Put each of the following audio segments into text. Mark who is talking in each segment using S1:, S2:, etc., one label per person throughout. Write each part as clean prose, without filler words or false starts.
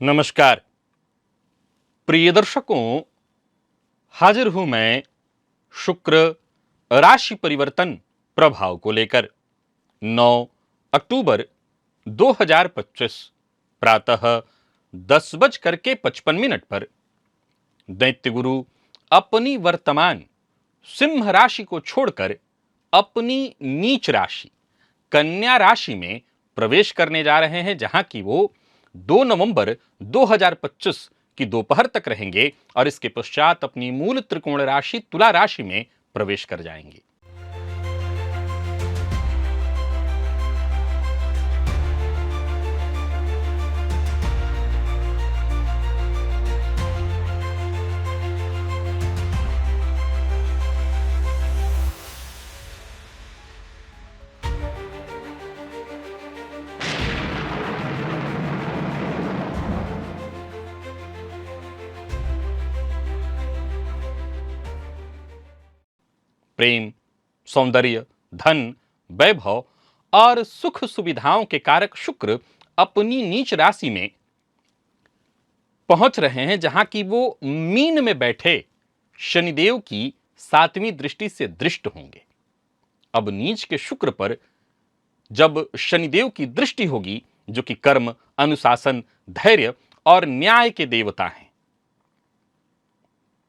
S1: नमस्कार प्रिय दर्शकों, हाजिर हूं मैं शुक्र राशि परिवर्तन प्रभाव को लेकर। 9 अक्टूबर 2025 प्रातः 10:55 पर दैत्य गुरु अपनी वर्तमान सिंह राशि को छोड़कर अपनी नीच राशि कन्या राशि में प्रवेश करने जा रहे हैं, जहां की वो 2 नवंबर 2025 की दोपहर तक रहेंगे और इसके पश्चात अपनी मूल त्रिकोण राशि तुला राशि में प्रवेश कर जाएंगे। प्रेम, सौंदर्य, धन, वैभव और सुख सुविधाओं के कारक शुक्र अपनी नीच राशि में पहुंच रहे हैं, जहां की वो मीन में बैठे शनिदेव की 7वीं दृष्टि से दृष्ट होंगे। अब नीच के शुक्र पर जब शनिदेव की दृष्टि होगी, जो कि कर्म, अनुशासन, धैर्य और न्याय के देवता हैं,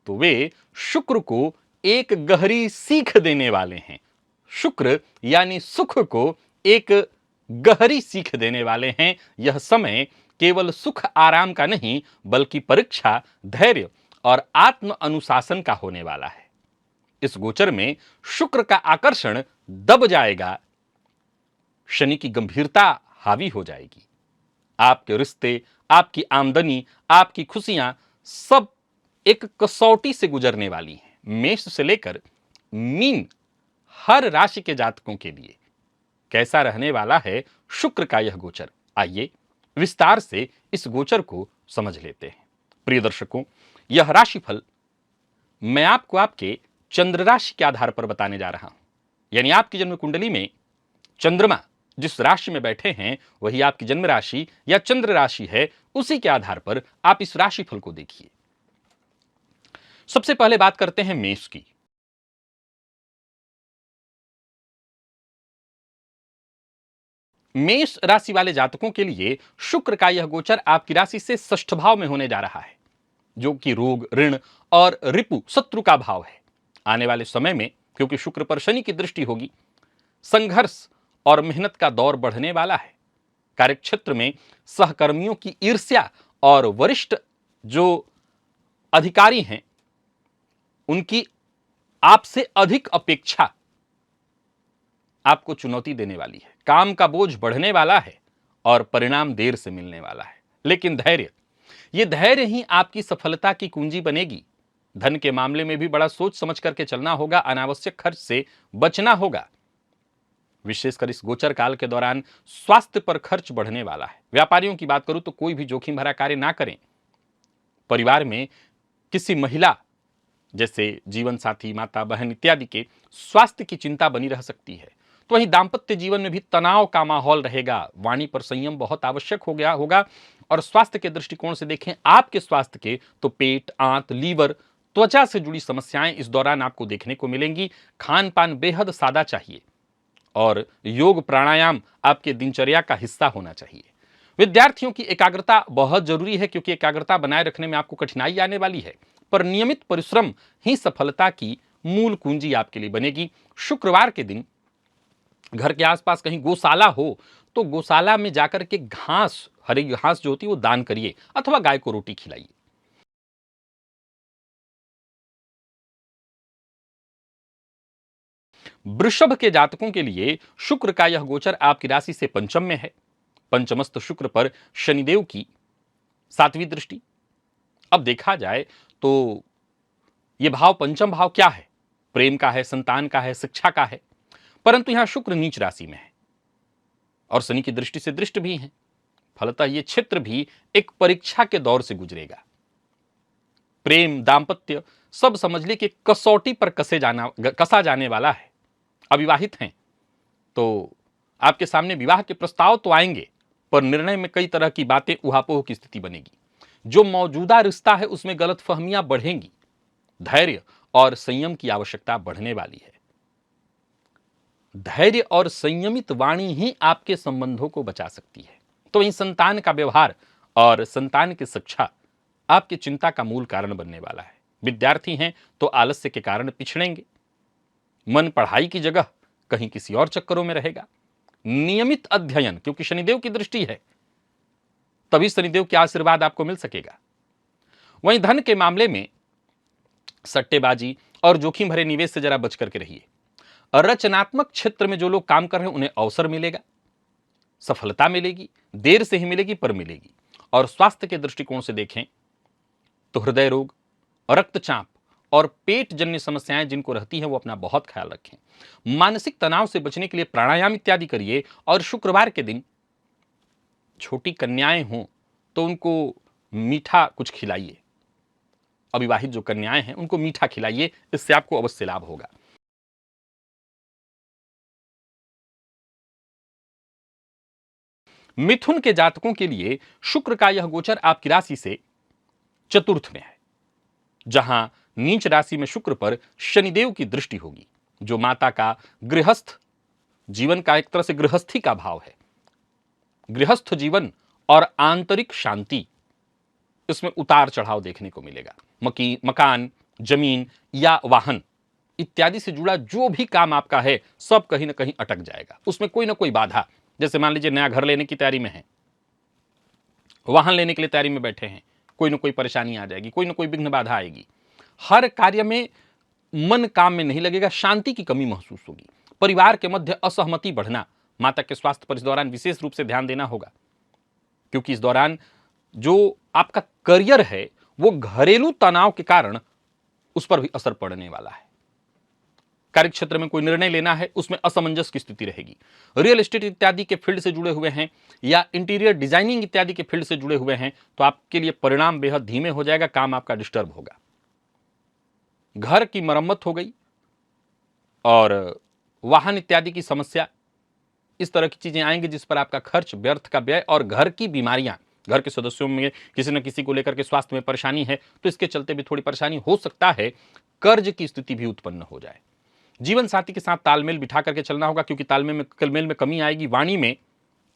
S1: तो वे शुक्र को एक गहरी सीख देने वाले हैं। शुक्र यानी सुख को एक गहरी सीख देने वाले हैं। यह समय केवल सुख आराम का नहीं, बल्कि परीक्षा, धैर्य और आत्म अनुशासन का होने वाला है। इस गोचर में शुक्र का आकर्षण दब जाएगा, शनि की गंभीरता हावी हो जाएगी। आपके रिश्ते, आपकी आमदनी, आपकी खुशियां सब एक कसौटी से गुजरने वाली हैं। मेष से लेकर मीन हर राशि के जातकों के लिए कैसा रहने वाला है शुक्र का यह गोचर, आइए विस्तार से इस गोचर को समझ लेते हैं। प्रिय दर्शकों, यह राशिफल मैं आपको आपके चंद्र राशि के आधार पर बताने जा रहा हूं। यानी आपकी जन्म कुंडली में चंद्रमा जिस राशि में बैठे हैं वही आपकी जन्म राशि या चंद्र राशि है। उसी के आधार पर आप इस राशिफल को देखिए। सबसे पहले बात करते हैं मेष की। मेष राशि वाले जातकों के लिए शुक्र का यह गोचर आपकी राशि से षष्ठ भाव में होने जा रहा है, जो कि रोग, ऋण और रिपु, शत्रु का भाव है। आने वाले समय में क्योंकि शुक्र पर शनि की दृष्टि होगी, संघर्ष और मेहनत का दौर बढ़ने वाला है। कार्यक्षेत्र में सहकर्मियों की ईर्ष्या और वरिष्ठ जो अधिकारी हैं उनकी आपसे अधिक अपेक्षा आपको चुनौती देने वाली है। काम का बोझ बढ़ने वाला है और परिणाम देर से मिलने वाला है। लेकिन धैर्य, यह धैर्य ही आपकी सफलता की कुंजी बनेगी। धन के मामले में भी बड़ा सोच समझ करके चलना होगा, अनावश्यक खर्च से बचना होगा। विशेषकर इस गोचर काल के दौरान स्वास्थ्य पर खर्च बढ़ने वाला है। व्यापारियों की बात करूं तो कोई भी जोखिम भरा कार्य ना करें। परिवार में किसी महिला जैसे जीवन साथी, माता, बहन इत्यादि के स्वास्थ्य की चिंता बनी रह सकती है। तो वहीं दांपत्य जीवन में भी तनाव का माहौल रहेगा। वाणी पर संयम बहुत आवश्यक हो गया होगा। और स्वास्थ्य के दृष्टिकोण से देखें आपके स्वास्थ्य के, तो पेट, आंत, लीवर, त्वचा से जुड़ी समस्याएं इस दौरान आपको देखने को मिलेंगी। खान पान बेहद सादा चाहिए और योग प्राणायाम आपके दिनचर्या का हिस्सा होना चाहिए। विद्यार्थियों की एकाग्रता बहुत जरूरी है, क्योंकि एकाग्रता बनाए रखने में आपको कठिनाई आने वाली है। पर नियमित परिश्रम ही सफलता की मूल कुंजी आपके लिए बनेगी। शुक्रवार के दिन घर के आसपास कहीं गौशाला हो तो गौशाला में जाकर के घास, हरी घास जो होती है वो दान करिए अथवा गाय को रोटी खिलाइए। वृषभ के जातकों के लिए शुक्र का यह गोचर आपकी राशि से पंचम में है। पंचमस्थ शुक्र पर शनिदेव की 7वीं दृष्टि। अब देखा जाए तो यह भाव, पंचम भाव क्या है? प्रेम का है, संतान का है, शिक्षा का है। परंतु यहां शुक्र नीच राशि में है और शनि की दृष्टि से दृष्ट भी है। फलतः यह क्षेत्र भी एक परीक्षा के दौर से गुजरेगा। प्रेम, दांपत्य सब समझ ली कि कसौटी पर कसा जाने वाला है। अविवाहित हैं तो आपके सामने विवाह के प्रस्ताव तो आएंगे, पर निर्णय में कई तरह की बातें, उहापोह की स्थिति बनेगी। जो मौजूदा रिश्ता है उसमें गलतफहमियां बढ़ेंगी। धैर्य और संयम की आवश्यकता बढ़ने वाली है। धैर्य और संयमित वाणी ही आपके संबंधों को बचा सकती है। तो वहीं संतान का व्यवहार और संतान की शिक्षा आपकी चिंता का मूल कारण बनने वाला है। विद्यार्थी हैं तो आलस्य के कारण पिछड़ेंगे। मन पढ़ाई की जगह कहीं किसी और चक्करों में रहेगा। नियमित अध्ययन, क्योंकि शनिदेव की दृष्टि है, तभी शनिदेव के आशीर्वाद आपको मिल सकेगा। वहीं धन के मामले में सट्टेबाजी और जोखिम भरे निवेश से जरा बच करके रहिए। रचनात्मक क्षेत्र में जो लोग काम कर रहे हैं उन्हें अवसर मिलेगा, सफलता मिलेगी, देर से ही मिलेगी पर मिलेगी। और स्वास्थ्य के दृष्टिकोण से देखें तो हृदय रोग, रक्तचाप और पेट जन्य समस्याएं जिनको रहती हैं वो अपना बहुत ख्याल रखें। मानसिक तनाव से बचने के लिए प्राणायाम इत्यादि करिए। और शुक्रवार के दिन छोटी कन्याएं हों तो उनको मीठा कुछ खिलाइए। अविवाहित जो कन्याएं हैं उनको मीठा खिलाइए, इससे आपको अवश्य लाभ होगा। मिथुन के जातकों के लिए शुक्र का यह गोचर आपकी राशि से चतुर्थ में है, जहां नीच राशि में शुक्र पर शनिदेव की दृष्टि होगी, जो माता का गृहस्थ जीवन का एक तरह से गृहस्थी का भाव है। गृहस्थ जीवन और आंतरिक शांति, इसमें उतार चढ़ाव देखने को मिलेगा। मकान, जमीन या वाहन इत्यादि से जुड़ा जो भी काम आपका है सब कहीं ना कहीं अटक जाएगा। उसमें कोई ना कोई बाधा, जैसे मान लीजिए नया घर लेने की तैयारी में है, वाहन लेने के लिए तैयारी में बैठे हैं, कोई ना कोई परेशानी आ जाएगी, कोई ना कोई विघ्न बाधा आएगी। हर कार्य में मन काम में नहीं लगेगा, शांति की कमी महसूस होगी। परिवार के मध्य असहमति बढ़ना, माता के स्वास्थ्य पर इस दौरान विशेष रूप से ध्यान देना होगा, क्योंकि इस दौरान जो आपका करियर है वो घरेलू तनाव के कारण उस पर भी असर पड़ने वाला है। कार्य क्षेत्र में कोई निर्णय लेना है, उसमें असमंजस की स्थिति रहेगी। रियल एस्टेट इत्यादि के फील्ड से जुड़े हुए हैं या इंटीरियर डिजाइनिंग इत्यादि के फील्ड से जुड़े हुए हैं तो आपके लिए परिणाम बेहद धीमे हो जाएगा, काम आपका डिस्टर्ब होगा। घर की मरम्मत हो गई और वाहन इत्यादि की समस्या, इस तरह की चीजें आएंगी जिस पर आपका खर्च, व्यर्थ का व्यय और घर की बीमारियां, घर के सदस्यों में किसी न किसी को लेकर के स्वास्थ्य में परेशानी है तो इसके चलते भी थोड़ी परेशानी हो सकता है। कर्ज की स्थिति भी उत्पन्न हो जाए। जीवन साथी के साथ तालमेल बिठा करके चलना होगा, क्योंकि तालमेल में कमी आएगी। वाणी में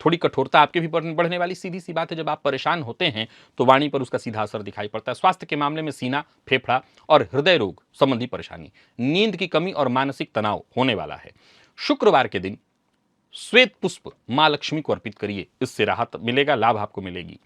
S1: थोड़ी कठोरता आपके भी बढ़ने वाली। सीधी सी बात है, जब आप परेशान होते हैं तो वाणी पर उसका सीधा असर दिखाई पड़ता है। स्वास्थ्य के मामले में सीना, फेफड़ा और हृदय रोग संबंधी परेशानी, नींद की कमी और मानसिक तनाव होने वाला है। शुक्रवार के दिन श्वेत पुष्प मां लक्ष्मी को अर्पित करिए, इससे राहत मिलेगा, लाभ आपको मिलेगी।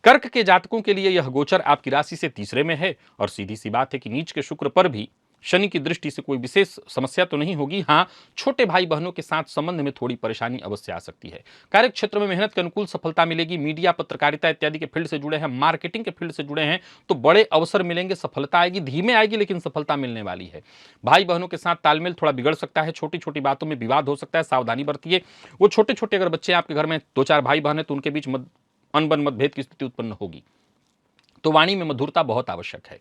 S1: कर्क के जातकों के लिए यह गोचर आपकी राशि से तीसरे में है और सीधी सी बात है कि नीच के शुक्र पर भी शनि की दृष्टि से कोई विशेष समस्या तो नहीं होगी। हाँ, छोटे भाई बहनों के साथ संबंध में थोड़ी परेशानी अवश्य आ सकती है। कार्य क्षेत्र में मेहनत के अनुकूल सफलता मिलेगी। मीडिया, पत्रकारिता इत्यादि के फील्ड से जुड़े हैं, मार्केटिंग के फील्ड से जुड़े हैं तो बड़े अवसर मिलेंगे। सफलता आएगी, धीमे आएगी लेकिन सफलता मिलने वाली है। भाई बहनों के साथ तालमेल थोड़ा बिगड़ सकता है, छोटी छोटी बातों में विवाद हो सकता है, सावधानी बरतिए। वो छोटे छोटे अगर बच्चे आपके घर में 2-4 भाई बहन है तो उनके बीच अनबन मतभेद की स्थिति उत्पन्न होगी, तो वाणी में मधुरता बहुत आवश्यक है।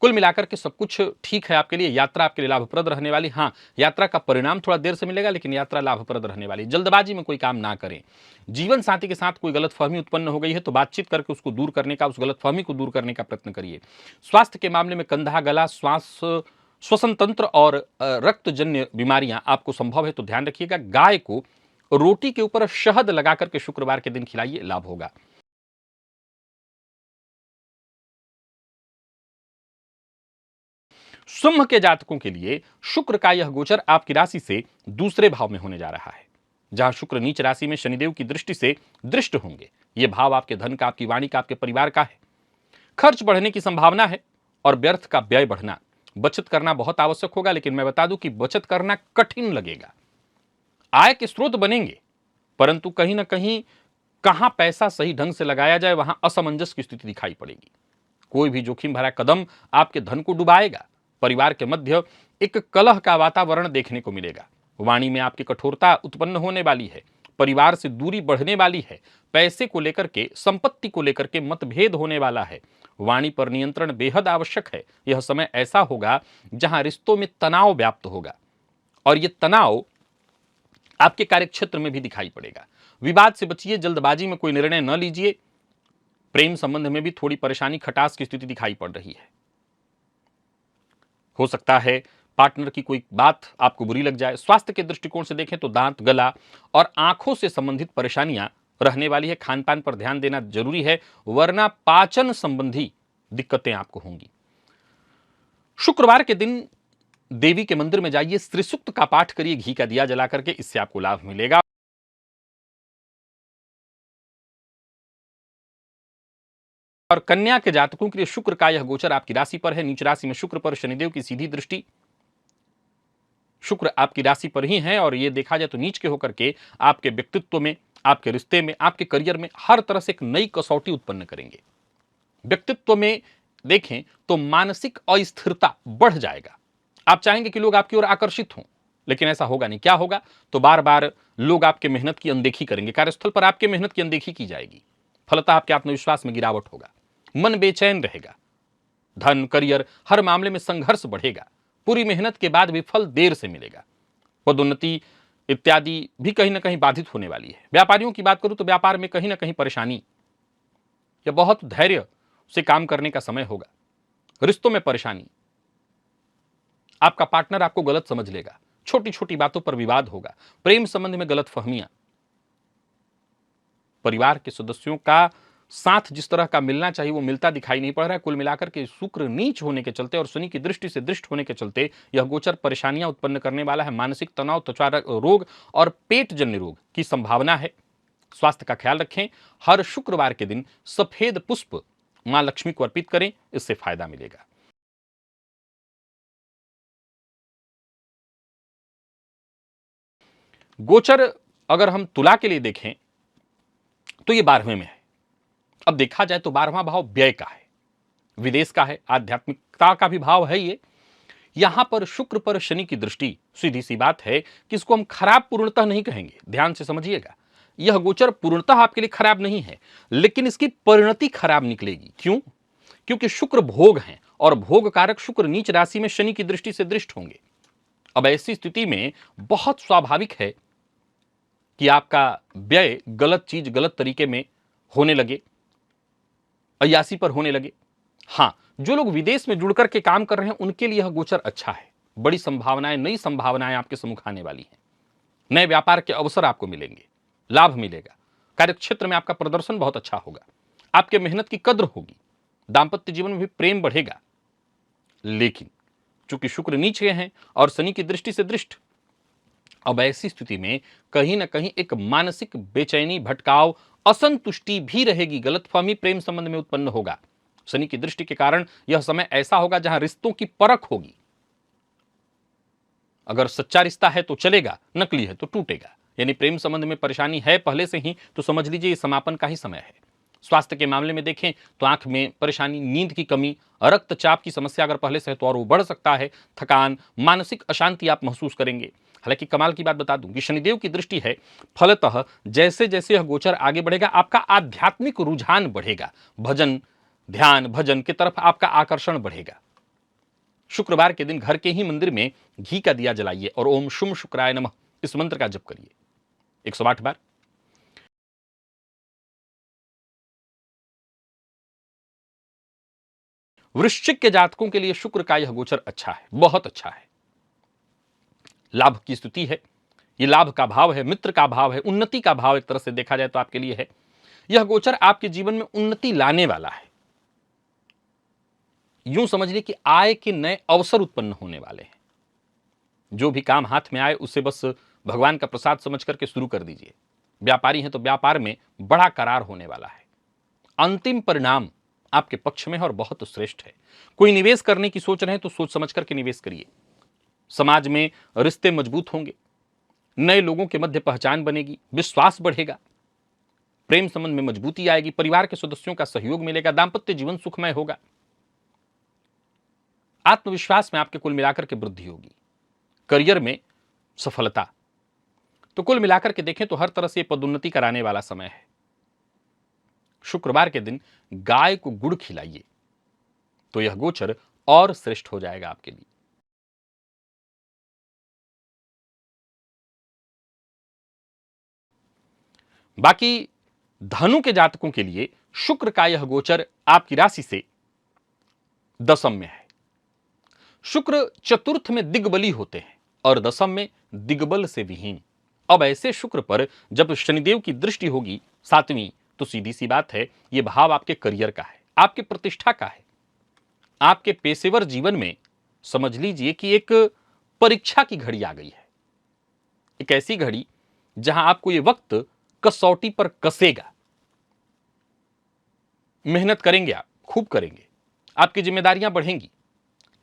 S1: कुल मिलाकर के सब कुछ ठीक है आपके लिए। यात्रा आपके लिए लाभप्रद रहने वाली। हाँ, यात्रा का परिणाम थोड़ा देर से मिलेगा लेकिन यात्रा लाभप्रद रहने वाली। जल्दबाजी में कोई काम ना करें। जीवन साथी के साथ कोई गलतफहमी उत्पन्न हो गई है तो बातचीत करके उसको दूर करने का, उस गलतफहमी को दूर करने का प्रयत्न करिए। स्वास्थ्य के मामले में कंधा, गला, श्वसन तंत्र और रक्तजन्य बीमारियां आपको संभव है तो ध्यान रखिएगा। गाय को रोटी के ऊपर शहद लगाकर के शुक्रवार के दिन खिलाइए, लाभ होगा। सिंह के जातकों के लिए शुक्र का यह गोचर आपकी राशि से दूसरे भाव में होने जा रहा है, जहां शुक्र नीच राशि में शनिदेव की दृष्टि से दृष्ट होंगे। यह भाव आपके धन का, आपकी वाणी का, आपके परिवार का है। खर्च बढ़ने की संभावना है और व्यर्थ का व्यय बढ़ना। बचत करना बहुत आवश्यक होगा, लेकिन मैं बता दूं कि बचत करना कठिन लगेगा। आय के स्रोत बनेंगे परंतु कहीं ना कहीं कहां पैसा सही ढंग से लगाया जाए वहां असमंजस की स्थिति दिखाई पड़ेगी। कोई भी जोखिम भरा कदम आपके धन को डुबाएगा। परिवार के मध्य एक कलह का वातावरण देखने को मिलेगा। वाणी में आपकी कठोरता उत्पन्न होने वाली है। परिवार से दूरी बढ़ने वाली है। पैसे को लेकर के, संपत्ति को लेकर के मतभेद होने वाला है। वाणी पर नियंत्रण बेहद आवश्यक है। यह समय ऐसा होगा जहां रिश्तों में तनाव व्याप्त होगा और यह तनाव आपके कार्यक्षेत्र में भी दिखाई पड़ेगा। विवाद से बचिए, जल्दबाजी में कोई निर्णय न लीजिए। प्रेम संबंध में भी थोड़ी परेशानी, खटास की स्थिति दिखाई पड़ रही है। हो सकता है पार्टनर की कोई बात आपको बुरी लग जाए। स्वास्थ्य के दृष्टिकोण से देखें तो दांत, गला और आंखों से संबंधित परेशानियां रहने वाली है। खान पान पर ध्यान देना जरूरी है, वरना पाचन संबंधी दिक्कतें आपको होंगी। शुक्रवार के दिन देवी के मंदिर में जाइए, श्री सूक्त का पाठ करिए, घी का दिया जला करके, इससे आपको लाभ मिलेगा। और कन्या के जातकों के लिए शुक्र का यह गोचर आपकी राशि पर है। नीच राशि में शुक्र पर शनिदेव की सीधी दृष्टि, शुक्र आपकी राशि पर ही है और यह देखा जाए तो नीच के होकर के आपके व्यक्तित्व में, आपके रिश्ते में, आपके करियर में हर तरह से एक नई कसौटी उत्पन्न करेंगे। व्यक्तित्व में देखें तो मानसिक अस्थिरता बढ़ जाएगा। आप चाहेंगे कि लोग आपकी ओर आकर्षित हों, लेकिन ऐसा होगा नहीं। क्या होगा? तो बार बार लोग आपके मेहनत की अनदेखी करेंगे। कार्यस्थल पर आपके मेहनत की अनदेखी की जाएगी। फलतः आपके आत्मविश्वास में गिरावट होगा, मन बेचैन रहेगा, धन, करियर हर मामले में संघर्ष बढ़ेगा। पूरी मेहनत के बाद भी फल देर से मिलेगा। पदोन्नति इत्यादि भी कहीं ना कहीं बाधित होने वाली है। व्यापारियों की बात करूं तो व्यापार में कहीं ना कहीं परेशानी या बहुत धैर्य से काम करने का समय होगा। रिश्तों में परेशानी, आपका पार्टनर आपको गलत समझ लेगा, छोटी छोटी बातों पर विवाद होगा, प्रेम संबंध में गलत फहमियां, परिवार के सदस्यों का साथ जिस तरह का मिलना चाहिए वो मिलता दिखाई नहीं पड़ रहा है। कुल मिलाकर के शुक्र नीच होने के चलते और शनि की दृष्टि से दृष्ट होने के चलते यह गोचर परेशानियां उत्पन्न करने वाला है। मानसिक तनाव, त्वचा रोग और पेट जन्य रोग की संभावना है। स्वास्थ्य का ख्याल रखें। हर शुक्रवार के दिन सफेद पुष्प मां लक्ष्मी को अर्पित करें, इससे फायदा मिलेगा। गोचर अगर हम तुला के लिए देखें तो ये 12वें में है। अब देखा जाए तो 12वां भाव व्यय का है, विदेश का है, आध्यात्मिकता का भी भाव है ये। यहां पर शुक्र पर शनि की दृष्टि, सीधी सी बात है कि इसको हम खराब पूर्णतः नहीं कहेंगे। ध्यान से समझिएगा, यह गोचर पूर्णतः आपके लिए खराब नहीं है, लेकिन इसकी परिणति खराब निकलेगी। क्यों? क्योंकि शुक्र भोग हैं और भोग कारक शुक्र नीच राशि में शनि की दृष्टि से दृष्ट होंगे। अब ऐसी स्थिति में बहुत स्वाभाविक है कि आपका व्यय गलत चीज, गलत तरीके में होने लगे, अय्यासी पर होने लगे। हां, जो लोग विदेश में जुड़कर के काम कर रहे हैं उनके लिए यह गोचर अच्छा है। बड़ी संभावनाएं, नई संभावनाएं आपके सम्मुख आने वाली हैं। नए व्यापार के अवसर आपको मिलेंगे, लाभ मिलेगा। कार्यक्षेत्र में आपका प्रदर्शन बहुत अच्छा होगा, आपके मेहनत की कद्र होगी। दांपत्य जीवन में भी प्रेम बढ़ेगा। लेकिन चूंकि शुक्र नीचे हैं और शनि की दृष्टि से दृष्ट, अब ऐसी स्थिति में कहीं ना कहीं एक मानसिक बेचैनी, भटकाव, असंतुष्टि भी रहेगी। गलतफहमी प्रेम संबंध में उत्पन्न होगा। शनि की दृष्टि के कारण यह समय ऐसा होगा जहां रिश्तों की परख होगी। अगर सच्चा रिश्ता है तो चलेगा, नकली है तो टूटेगा। यानी प्रेम संबंध में परेशानी है पहले से ही तो समझ लीजिए ये समापन का ही समय है। स्वास्थ्य के मामले में देखें तो आंख में परेशानी, नींद की कमी, रक्तचाप की समस्या अगर पहले से है तो और वो बढ़ सकता है। थकान, मानसिक अशांति आप महसूस करेंगे। हालांकि कमाल की बात बता दूं कि शनिदेव की दृष्टि है, फलतः जैसे जैसे यह गोचर आगे बढ़ेगा आपका आध्यात्मिक रुझान बढ़ेगा। भजन, ध्यान, भजन की तरफ आपका आकर्षण बढ़ेगा। शुक्रवार के दिन घर के ही मंदिर में घी का दिया जलाइए और ओम शुम शुक्राय नमः इस मंत्र का जप करिए 108 बार। वृश्चिक के जातकों के लिए शुक्र का यह गोचर अच्छा है, बहुत अच्छा है। लाभ की स्थिति है, यह लाभ का भाव है, मित्र का भाव है, उन्नति का भाव एक तरह से देखा जाए तो आपके लिए है। यह गोचर आपके जीवन में उन्नति लाने वाला है। यूं समझिए कि आय के नए अवसर उत्पन्न होने वाले हैं। जो भी काम हाथ में आए उसे बस भगवान का प्रसाद समझ करके शुरू कर दीजिए। व्यापारी हैं तो व्यापार में बड़ा करार होने वाला है। अंतिम परिणाम आपके पक्ष में है और बहुत श्रेष्ठ है। कोई निवेश करने की सोच रहे हैं तो सोच समझ करके निवेश करिए। समाज में रिश्ते मजबूत होंगे, नए लोगों के मध्य पहचान बनेगी, विश्वास बढ़ेगा, प्रेम संबंध में मजबूती आएगी, परिवार के सदस्यों का सहयोग मिलेगा, दांपत्य जीवन सुखमय होगा, आत्मविश्वास में आपके कुल मिलाकर के वृद्धि होगी, करियर में सफलता। तो कुल मिलाकर के देखें तो हर तरह से पदोन्नति कराने वाला समय है। शुक्रवार के दिन गाय को गुड़ खिलाइए तो यह गोचर और श्रेष्ठ हो जाएगा आपके लिए। बाकी धनु के जातकों के लिए शुक्र का यह गोचर आपकी राशि से दशम में है। शुक्र चतुर्थ में दिग्बली होते हैं और दशम में दिग्बल से विहीन। अब ऐसे शुक्र पर जब शनिदेव की दृष्टि होगी सातवीं, तो सीधी सी बात है, यह भाव आपके करियर का है, आपके प्रतिष्ठा का है, आपके पेशेवर जीवन में समझ लीजिए कि एक परीक्षा की घड़ी आ गई है। एक ऐसी घड़ी जहां आपको यह वक्त कसौटी पर कसेगा। मेहनत करेंगे, आप खूब करेंगे, आपकी जिम्मेदारियां बढ़ेंगी,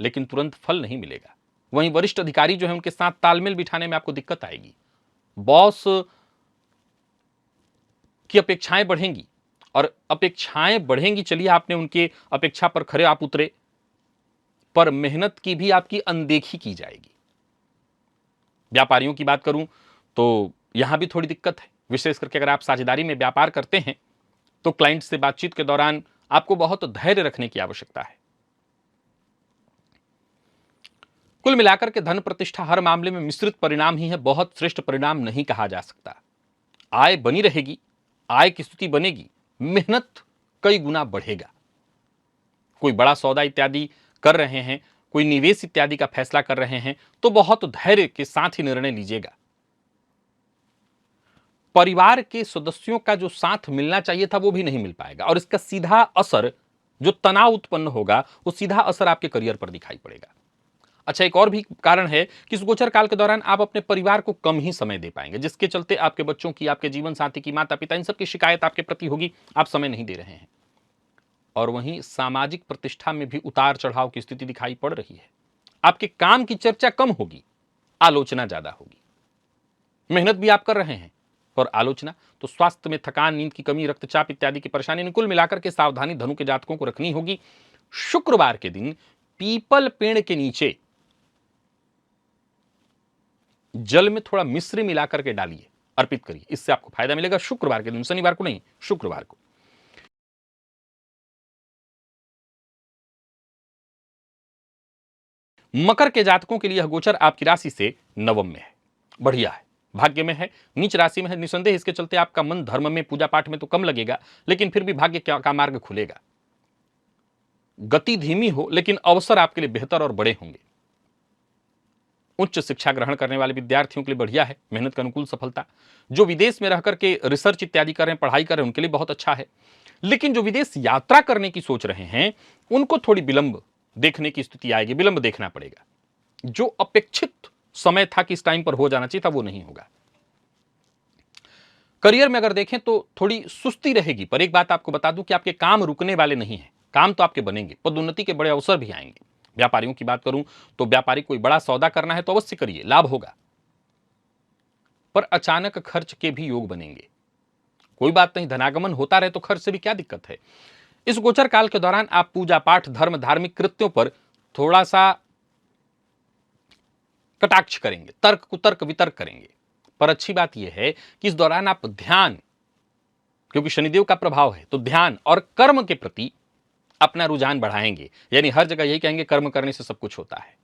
S1: लेकिन तुरंत फल नहीं मिलेगा। वहीं वरिष्ठ अधिकारी जो है उनके साथ तालमेल बिठाने में आपको दिक्कत आएगी। बॉस की अपेक्षाएं बढ़ेंगी और अपेक्षाएं बढ़ेंगी, चलिए आपने उनके अपेक्षा पर खरे आप उतरे, पर मेहनत की भी आपकी अनदेखी की जाएगी। व्यापारियों की बात करूं तो यहां भी थोड़ी दिक्कत है, विशेष करके अगर आप साझेदारी में व्यापार करते हैं तो क्लाइंट से बातचीत के दौरान आपको बहुत धैर्य रखने की आवश्यकता है। कुल मिलाकर के धन प्रतिष्ठा हर मामले में मिश्रित परिणाम ही है, बहुत श्रेष्ठ परिणाम नहीं कहा जा सकता। आय बनी रहेगी, आय की स्थिति बनेगी, मेहनत कई गुना बढ़ेगा। कोई बड़ा सौदा इत्यादि कर रहे हैं, कोई निवेश इत्यादि का फैसला कर रहे हैं, तो बहुत धैर्य के साथ ही निर्णय लीजिएगा। परिवार के सदस्यों का जो साथ मिलना चाहिए था वो भी नहीं मिल पाएगा और इसका सीधा असर, जो तनाव उत्पन्न होगा, वो सीधा असर आपके करियर पर दिखाई पड़ेगा। अच्छा, एक और भी कारण है कि इस गोचर काल के दौरान आप अपने परिवार को कम ही समय दे पाएंगे, जिसके चलते आपके बच्चों की, आपके जीवन साथी की, माता पिता, इन सब की शिकायत आपके प्रति होगी, आप समय नहीं दे रहे हैं। और वहीं सामाजिक प्रतिष्ठा में भी उतार चढ़ाव की स्थिति दिखाई पड़ रही है। आपके काम की चर्चा कम होगी, आलोचना ज्यादा होगी। मेहनत भी आप कर रहे हैं पर आलोचना, तो स्वास्थ्य में थकान, नींद की कमी, रक्तचाप इत्यादि की परेशानी, कुल मिलाकर के सावधानी धनु के जातकों को रखनी होगी। शुक्रवार के दिन पीपल पेड़ के नीचे जल में थोड़ा मिश्री मिलाकर के डालिए, अर्पित करिए, इससे आपको फायदा मिलेगा। शुक्रवार के दिन, शनिवार को नहीं, शुक्रवार को। मकर के जातकों के लिए यह गोचर आपकी राशि से नवम में है, बढ़िया है, भाग्य में है, नीच राशि में है। निसंदेह इसके चलते आपका मन धर्म में, पूजा पाठ में तो कम लगेगा, लेकिन फिर भी भाग्य का मार्ग खुलेगा। गति धीमी हो लेकिन अवसर आपके लिए बेहतर और बड़े होंगे। उच्च शिक्षा ग्रहण करने वाले विद्यार्थियों के लिए बढ़िया है, मेहनत का अनुकूल सफलता। जो विदेश में रहकर के रिसर्च इत्यादि कर रहे हैं, पढ़ाई कर रहे हैं, उनके लिए बहुत अच्छा है। लेकिन जो विदेश यात्रा करने की सोच रहे हैं उनको थोड़ी विलंब देखने की स्थिति आएगी, विलंब देखना पड़ेगा। जो अपेक्षित समय था कि इस टाइम पर हो जाना चाहिए था, वो नहीं होगा। करियर में अगर देखें तो थोड़ी सुस्ती रहेगी, पर एक बात आपको बता दूं कि आपके काम रुकने वाले नहीं हैं, काम तो आपके बनेंगे, पदोन्नति के बड़े अवसर भी आएंगे। व्यापारियों की बात करूं तो व्यापारी कोई बड़ा सौदा करना है तो अवश्य करिए, लाभ होगा, पर अचानक खर्च के भी योग बनेंगे। कोई बात नहीं, धनागमन होता रहे तो खर्च से भी क्या दिक्कत है। इस गोचर काल के दौरान आप पूजा पाठ, धर्म, धार्मिक कृत्यों पर थोड़ा सा कटाक्ष करेंगे, तर्क कुतर्क वितर्क करेंगे। पर अच्छी बात यह है कि इस दौरान आप ध्यान, क्योंकि शनिदेव का प्रभाव है, तो ध्यान और कर्म के प्रति अपना रुझान बढ़ाएंगे। यानी हर जगह यही कहेंगे कर्म करने से सब कुछ होता है।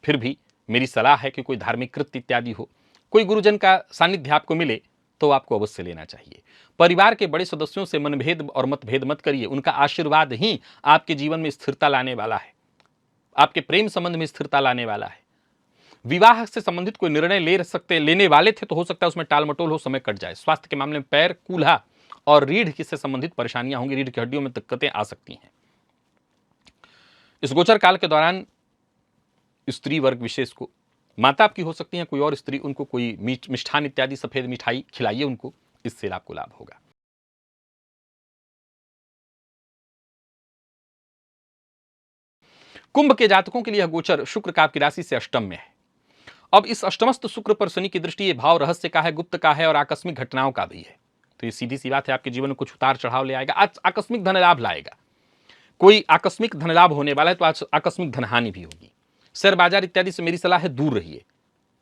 S1: फिर भी मेरी सलाह है कि कोई धार्मिक कृत्य इत्यादि हो, कोई गुरुजन का सानिध्य आपको मिले तो आपको अवश्य लेना चाहिए। परिवार के बड़े सदस्यों से मनभेद और मतभेद मत करिए, उनका आशीर्वाद ही आपके जीवन में स्थिरता लाने वाला है, आपके प्रेम संबंध में स्थिरता लाने वाला है। विवाह से संबंधित कोई निर्णय लेने वाले थे तो हो सकता है उसमें टाल मटोल हो, समय कट जाए। स्वास्थ्य के मामले में पैर, कूल्हा और रीढ़ से संबंधित परेशानियां होंगी, रीढ़ की हड्डियों में दिक्कतें आ सकती हैं। इस गोचर काल के दौरान स्त्री वर्ग विशेष को, माता आपकी हो सकती है कोई और स्त्री, उनको कोई मिष्ठान इत्यादि, सफेद मिठाई खिलाइए उनको, इससे आपको लाभ होगा। कुंभ के जातकों के लिए यह गोचर शुक्र का आपकी राशि से अष्टम में है। अब इस अष्टमस्थ शुक्र पर शनि की दृष्टि, ये भाव रहस्य का है, गुप्त का है और आकस्मिक घटनाओं का भी है। तो ये सीधी सी बात है, आपके जीवन में कुछ उतार चढ़ाव ले आएगा, आज आकस्मिक धन लाभ लाएगा। कोई आकस्मिक धन लाभ होने वाला है तो आज आकस्मिक धनहानि भी होगी। शेयर बाजार इत्यादि से मेरी सलाह है दूर रहिए,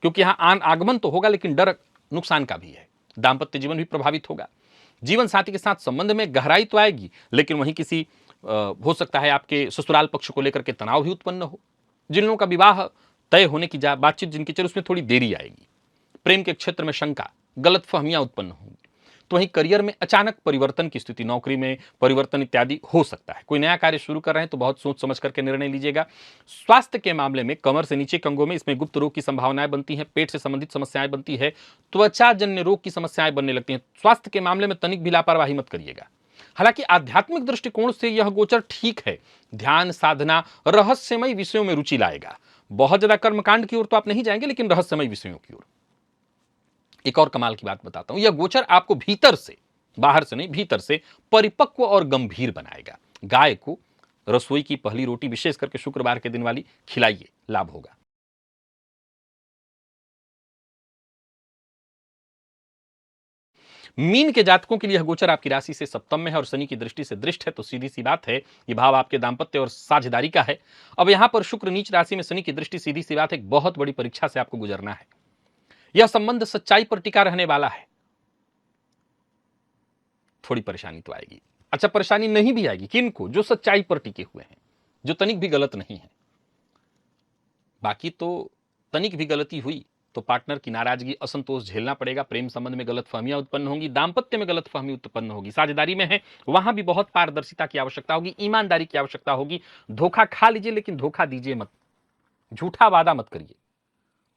S1: क्योंकि यहां आगमन तो होगा लेकिन डर नुकसान का भी है। दाम्पत्य जीवन भी प्रभावित होगा। जीवन साथी के साथ संबंध में गहराई तो आएगी, लेकिन वहीं किसी हो सकता है आपके ससुराल पक्ष को लेकर के तनाव भी उत्पन्न हो। जिन लोगों का विवाह तय होने की बातचीत जिनकी चल, उसमें थोड़ी देरी आएगी। प्रेम के क्षेत्र में शंका, गलतफहमियां उत्पन्न होंगी। तो वहीं करियर में अचानक परिवर्तन की स्थिति, नौकरी में परिवर्तन इत्यादि हो सकता है। कोई नया कार्य शुरू कर रहे हैं तो बहुत सोच समझ करके निर्णय लीजिएगा। स्वास्थ्य के मामले में कमर से नीचे के अंगों में इसमें गुप्त रोग की संभावनाएं बनती हैं, पेट से संबंधित समस्याएं बनती है, त्वचा जन्य रोग की समस्याएं बनने लगती हैं। स्वास्थ्य के मामले में तनिक भी लापरवाही मत करिएगा। हालांकि आध्यात्मिक दृष्टिकोण से यह गोचर ठीक है, ध्यान साधना रहस्यमय विषयों में रुचि लाएगा। बहुत ज्यादा कर्मकांड की ओर तो आप नहीं जाएंगे, लेकिन रहस्यमय विषयों की ओर। एक और कमाल की बात बताता हूं, यह गोचर आपको भीतर से, बाहर से नहीं, भीतर से परिपक्व और गंभीर बनाएगा। गाय को रसोई की पहली रोटी विशेष करके शुक्रवार के दिन वाली खिलाइए, लाभ होगा। मीन के जातकों के लिए यह गोचर आपकी राशि से सप्तम में है और शनि की दृष्टि से दृष्ट है, तो सीधी सी बात है ये भाव आपके दांपत्य और साझेदारी का है। अब यहां पर शुक्र नीच राशि में शनि की दृष्टि, सीधी सी बात है, एक बहुत बड़ी परीक्षा से आपको गुजरना है। यह संबंध सच्चाई पर टिका रहने वाला है। थोड़ी परेशानी तो आएगी। अच्छा, परेशानी नहीं भी आएगी किनको? जो सच्चाई पर टिके हुए हैं, जो तनिक भी गलत नहीं है। बाकी तो तनिक भी गलती हुई तो पार्टनर की नाराजगी, असंतोष झेलना पड़ेगा। प्रेम संबंध में गलतफहमियां उत्पन्न होंगी, दांपत्य में गलतफहमी उत्पन्न होगी, साझेदारी में है वहां भी बहुत पारदर्शिता की आवश्यकता होगी, ईमानदारी की आवश्यकता होगी। धोखा खा लीजिए लेकिन धोखा दीजिए मत, झूठा वादा मत करिए।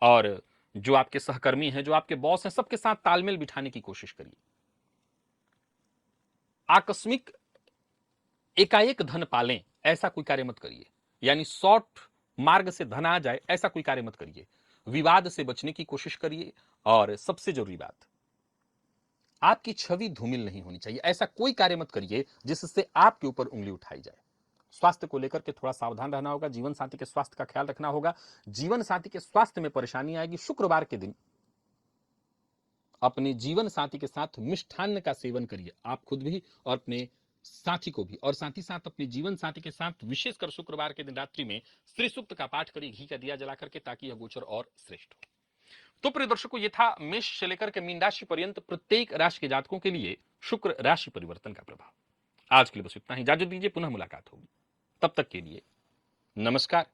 S1: और जो आपके सहकर्मी हैं, जो आपके बॉस हैं, सबके साथ तालमेल बिठाने की कोशिश करिए। आकस्मिक एकाएक धन पालें ऐसा कोई कार्य मत करिए, यानी शॉर्ट मार्ग से धन आ जाए ऐसा कोई कार्य मत करिए। विवाद से बचने की कोशिश करिए। और सबसे जरूरी बात, आपकी छवि धूमिल नहीं होनी चाहिए। ऐसा कोई कार्य मत करिए जिससे आपके ऊपर उंगली उठाई जाए। स्वास्थ्य को लेकर के थोड़ा सावधान रहना होगा, जीवन साथी के स्वास्थ्य का ख्याल रखना होगा। जीवन साथी के स्वास्थ्य में परेशानी आएगी। शुक्रवार के दिन अपने जीवन साथी के साथ मिष्ठान्न का सेवन करिए, आप खुद भी और अपने साथी को भी, और साथ ही साथ अपने जीवन साथी के साथ विशेषकर शुक्रवार के दिन रात्रि में श्री सूक्त का पाठ करिए, घी का दिया जला करके, ताकि यह गोचर और श्रेष्ठ हो। तो प्रिय दर्शकों, ये था मेष से लेकर के मीन राशि पर्यंत प्रत्येक राशि के जातकों के लिए शुक्र राशि परिवर्तन का प्रभाव। आज के लिए बस इतना ही, इजाजत दीजिए, पुनः मुलाकात होगी। तब तक के लिए नमस्कार।